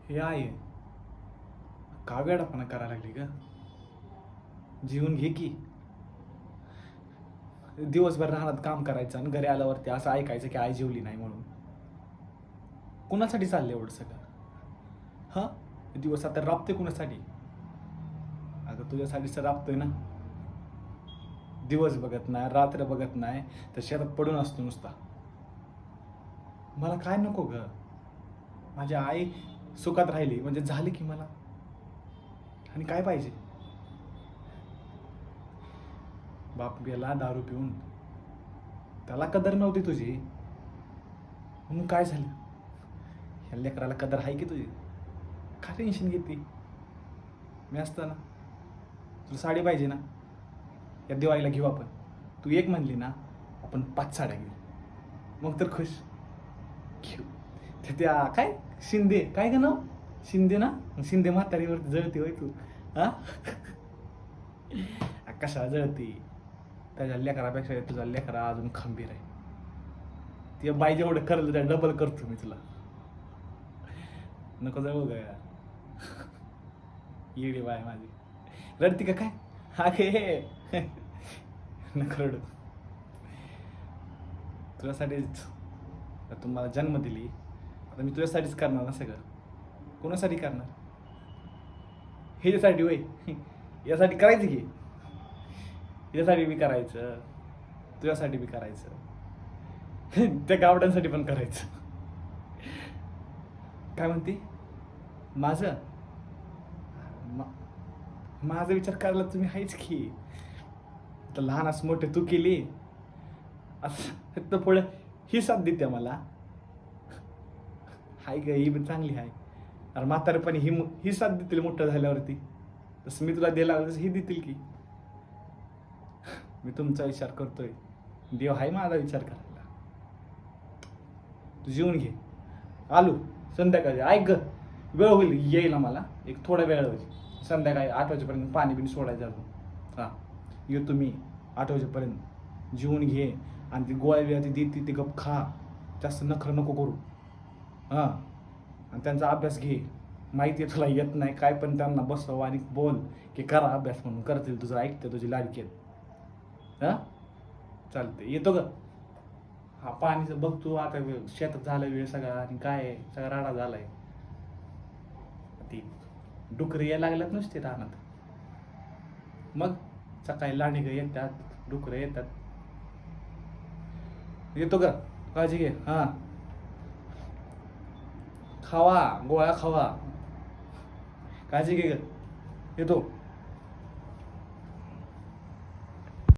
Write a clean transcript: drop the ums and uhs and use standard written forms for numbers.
हे आहे का वेडापणा करायला लागली का? जीवन घे की. दिवसभर राहण्यात काम करायचं आणि घरी आल्यावरती असं ऐकायचं की आई जेवली नाही म्हणून. कुणासाठी चाललंय एवढं सगळं? हा, दिवस आता राबते कुणासाठी? अगं तुझ्यासाठीच तर राबतोय ना. दिवस बघत नाही, रात्र बघत नाही, तर शेतात पडून असतो नुसता. मला काय नको ग? माझी आई सुखात राहिली म्हणजे झाली की मला. आणि काय पाहिजे? बाप गेला दारू पिऊन, त्याला कदर नव्हती तुझी, म्हणून काय झालं? ह्या लेकराला कदर आहे की तुझी? का टेन्शन घेते? मी असताना तुला साडी पाहिजे ना, या दिवाळीला घेऊ आपण. तू एक म्हणली ना, आपण 5 साड्या घेऊ. मग तर खुश. घेऊ. त्या काय शिंदे, काय का नाव शिंदे ना, शिंदे म्हातारीवरती जळती होय तू? हा कशा जळती? त्याच्या लेकरापेक्षा तुझा लेकरा अजून खंबीर आहे. ती बाई जेवढं करल त्या डबल करतो मी तुला. नको जाऊ ग. येडी बाय माझी. रडती का काय? अगे नको रडू. तुझ्यासाठीच तुम्हाला जन्म दिली, आता मी तुझ्यासाठीच करणार ना सगळं. कोणासाठी करणार? ह्याच्यासाठी होय? यासाठी करायचं की. यासाठी बी करायचं, तुझ्यासाठी बी करायचं, त्या गावड्यांसाठी पण करायचं. काय म्हणते? माझं माझा विचार करायला तुम्ही आहेच की. आता लहान असं मोठे तू केली, असं तर पुढे ही साथ देते मला. हाय ग, ही पण चांगली आहे. अरे म्हातारपणी ही साथ देतील मोठं झाल्यावरती. तसं मी तुला द्यायला तसं ही देतील की. मी तुमचा विचार करतोय, देव आहे माझा विचार करायला. तू जेवून घे. आलो संध्याकाळी. ऐक ग, वेळ होईल येईल मला, एक थोडा वेळ होईल. संध्याकाळी 8 वाजेपर्यंत पाणी बिणी सोडायचं अजून. हां, येतो मी 8 वाजेपर्यंत. जेवून घे आणि ती गोळ्या बिळ्या ती देते ती गप खा. जास्त नखरं नको करू. हां, आणि त्यांचा अभ्यास घे. माहिती आहे तुला येत नाही काय, पण त्यांना बसव आणि बोल की करा अभ्यास म्हणून. करतील तुझं, ऐकते तुझी लाडकी आहेत. हां, चालते. येतो ग. हा, पाणीचं बघ तू. आता शेतात झालं वेळ सगळा आणि काय सगळा राडा झालाय. ती डुकरं यायला लागल्यात नुसते रानात. मग सकाळी लांडगं येतात, डुकरं येतात. येतो ग, काळजी घे. हां, खावा गोळ्या खावा, काळजी घे ग. येतो.